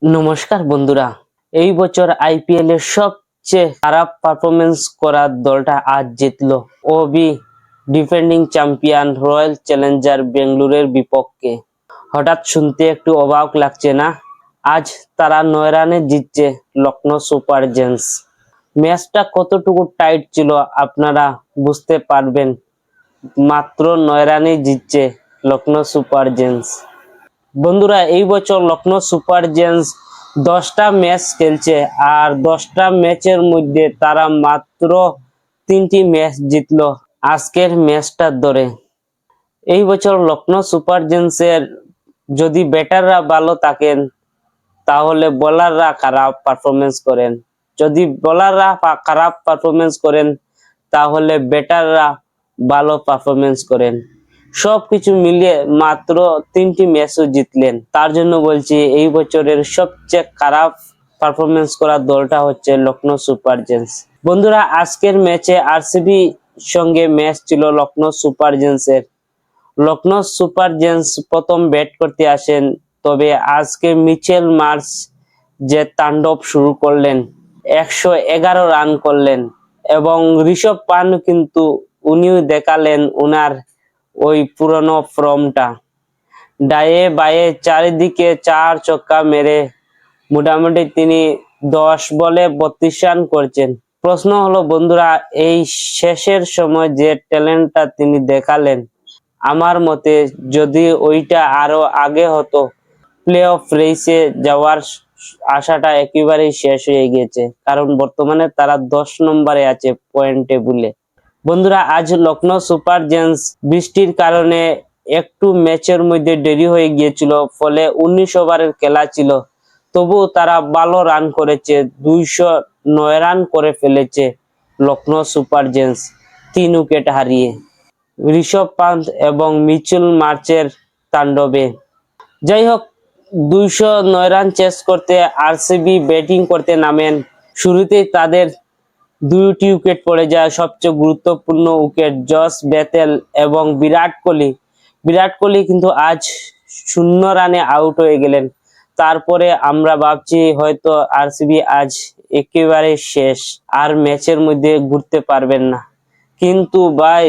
নমস্কার বন্ধুরা, এই বছর আইপিএল এর সবচেয়ে খারাপ পারফরমেন্স করা দলটা আজ জিতলো। ওবি ডিফেন্ডিং চ্যাম্পিয়ন রয়্যাল চ্যালেঞ্জার বেঙ্গালুরুর বিপক্ষে। হঠাৎ শুনতে একটু অবাক লাগছে না? আজ তারা 9 রানে জিতছে লখনৌ সুপার জায়ান্টস। ম্যাচটা কতটুকু টাইট ছিল আপনারা বুঝতে পারবেন। মাত্র 9 রানে জিতছে লখনৌ সুপার জায়ান্টস। বন্ধুরা, এই বছর লখনৌ সুপার জায়ান্টস 10টা ম্যাচ খেলছে, আর 10টা ম্যাচের মধ্যে তারা মাত্র 3টি ম্যাচ জিতলো আজকের ম্যাচটার ধরে। এই বছর লখনৌ সুপার জায়ান্টসের যদি ব্যাটাররা ভালো থাকেন তাহলে বোলাররা খারাপ পারফরমেন্স করেন, যদি বোলাররা খারাপ পারফরমেন্স করেন তাহলে ব্যাটাররা ভালো পারফরমেন্স করেন। সবকিছু মিলিয়ে মাত্র 3টি ম্যাচও জিতলেন। তার জন্য বলছি এই বছরের সবচেয়ে খারাপ পারফরমেন্স করা দলটা হচ্ছে লখনৌ সুপার জায়ান্টস। বন্ধুরা, আজকের ম্যাচে আরসিবি সঙ্গে ম্যাচ ছিল লখনৌ সুপার জায়ান্টসের। লখনৌ সুপার জায়ান্টস প্রথম ব্যাট করতে আসেন, তবে আজকে মিচেল মার্শ যে তাণ্ডব শুরু করলেন, 111 রান করলেন, এবং ঋষভ পান্ট কিন্তু উনিও দেখালেন উনার ওই পুরনো ফর্মটা। ডায়ে বায়ে চারিদিকে 4 ছক্কা মেরে মোটামুটি তিনি 10 বলে 32 রান করছেন। প্রশ্ন হলো বন্ধুরা, এই শেষের সময় যে ট্যালেন্টটা তিনি দেখালেন, আমার মতে যদি ওইটা আরো আগে হতো, প্লে অফ রেসে যাওয়ার আশাটা একেবারেই শেষ হয়ে গেছে, কারণ বর্তমানে তারা 10 নম্বরে আছে পয়েন্ট টেবিলে। বন্ধুরা, আজ লখনৌ সুপার জায়ান্টস বৃষ্টির কারণে একটু ম্যাচের মধ্যে দেরি হয়ে গিয়েছিল, ফলে 19 ওভারের খেলা ছিল, তবুও তারা ভালো রান করেছে। 209 রান করে ফেলেছে লখনৌ সুপার জায়ান্টস 3 উইকেট হারিয়ে ঋষভ পান্ট এবং মিচেল মার্চের তাণ্ডবে। যাই হোক, 209 রান চেস করতে আরসিবি ব্যাটিং করতে নামেন। শুরুতেই তাদের 2টি উইকেট পড়ে যায়, সবচেয়ে গুরুত্বপূর্ণ উইকেট জস বেথেল এবং বিরাট কোহলি কিন্তু আজ 0 রানে আউট হয়ে গেলেন। তারপরে আমরা ভাবছি হয়তো আরসিবি আজ একেবারে শেষ, আর ম্যাচের মধ্যে ঘুরতে পারবেন না। কিন্তু ভাই,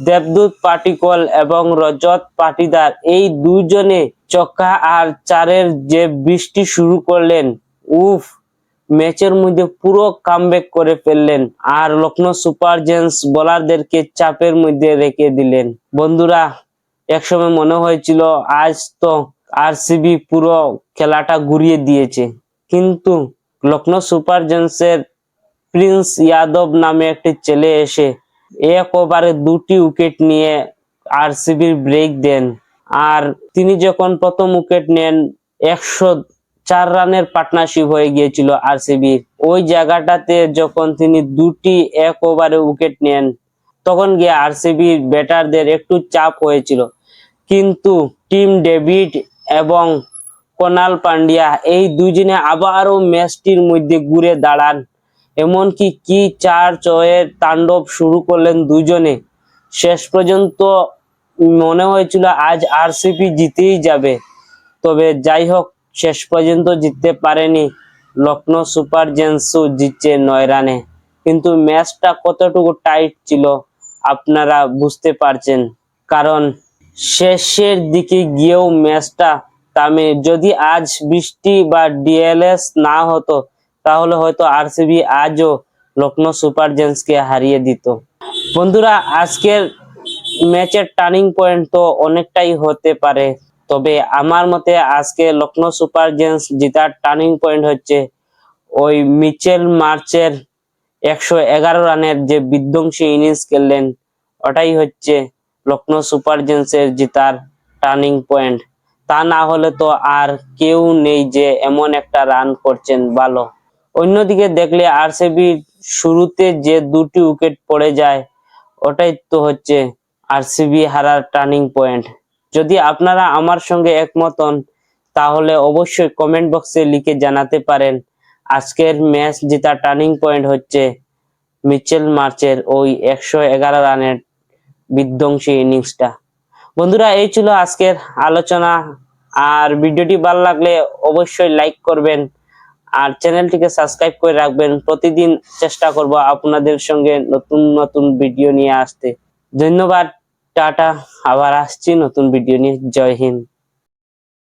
দেবদূত পাটিকল এবং রজত পাটিদার এই দুজনে ছক্কা আর 4-এর যে বৃষ্টি শুরু করলেন, উফ, ম্যাচের মধ্যে পুরো কামব্যাক করে ফেললেন, আর লখনৌ সুপার জায়ান্টস বোলারদেরকে চাপের মধ্যে রেখে দিলেন। বন্ধুরা, একসময় মনে হয়েছিল আজ তো আরসিবি পুরো খেলাটা ঘুরিয়ে দিয়েছে, কিন্তু লখনৌ সুপার জায়ান্টসের প্রিন্স যাদব নামে একটি ছেলে এসে 1 ওভারে 2টি উইকেট নিয়ে আরসিবির ব্রেক দেন। আর তিনি যখন প্রথম উইকেট নেন, 104 রানের পার্টনারশিপ হয়ে গিয়েছিল আরসিবির। ওই জায়গাটাতে যখন তিনি 2টি 1 ওভারে উইকেট নেন, তখন গিয়ে আরসিবির ব্যাটারদের একটু চাপ হয়েছিল, কিন্তু টিম ডেভিড এবং কোনাল পান্ডিয়া এই দুজনে আবারও ম্যাচটির মধ্যে ঘুরে দাঁড়ান। এমনকি 4-6-এর তাণ্ডব শুরু করলেন দুজনে। শেষ পর্যন্ত মনে হয়েছিল আজ আরসিবি জিতেই যাবে, তবে যাই হোক, শেষ পর্যন্ত জিততে পারেনি। লখনৌ সুপার জায়ান্টসও জিতছে 9 রানে, কিন্তু ম্যাচটা কতটুকু টাইট ছিল আপনারা বুঝতে পারছেন, কারণ শেষের দিকে গিয়েও ম্যাচটা থামে। যদি আজ বৃষ্টি বা ডিএলএস না হতো তাহলে হয়তো আরসিবি আজও লখনৌ সুপার জায়ান্টসকে হারিয়ে দিত। বন্ধুরা, আজকের ম্যাচের টার্নিং পয়েন্ট তো অনেকটাই হতে পারে, তবে আমার মতে আজকে লখনৌ সুপার জায়ান্টস জেতার টার্নিং পয়েন্ট হচ্ছে ওই মিচেল মার্চের 111 রানের যে বিধ্বংসী ইনিংস খেললেন, ওটাই হচ্ছে লখনৌ সুপার জায়ান্টসের জেতার টার্নিং পয়েন্ট। তা না হলে তো আর কেউ নেই যে এমন একটা রান করছেন ভালো। অন্যদিকে দেখলে আরসিবি শুরুতে যে 2টি উইকেট পড়ে যায়, ওটাই তো হচ্ছে আরসিবি হারার টার্নিং পয়েন্ট। যদি আপনারা আমার সঙ্গে একমত হন তাহলে অবশ্যই কমেন্ট বক্সে লিখে জানাতে পারেন আজকের ম্যাচ জেতার টার্নিং পয়েন্ট হচ্ছে মিচেল মার্চের ওই 111 রানের বিধ্বংসী ইনিংসটা। বন্ধুরা, এই ছিল আজকের আলোচনা। আর ভিডিওটি ভালো লাগলে অবশ্যই লাইক করবেন আর চ্যানেলটিকে সাবস্ক্রাইব করে রাখবেন। প্রতিদিন চেষ্টা করব আপনাদের সঙ্গে নতুন নতুন ভিডিও নিয়ে আসতে। ধন্যবাদ, টাটা, আবার আসছি নতুন ভিডিও নিয়ে। জয় হিন্দ।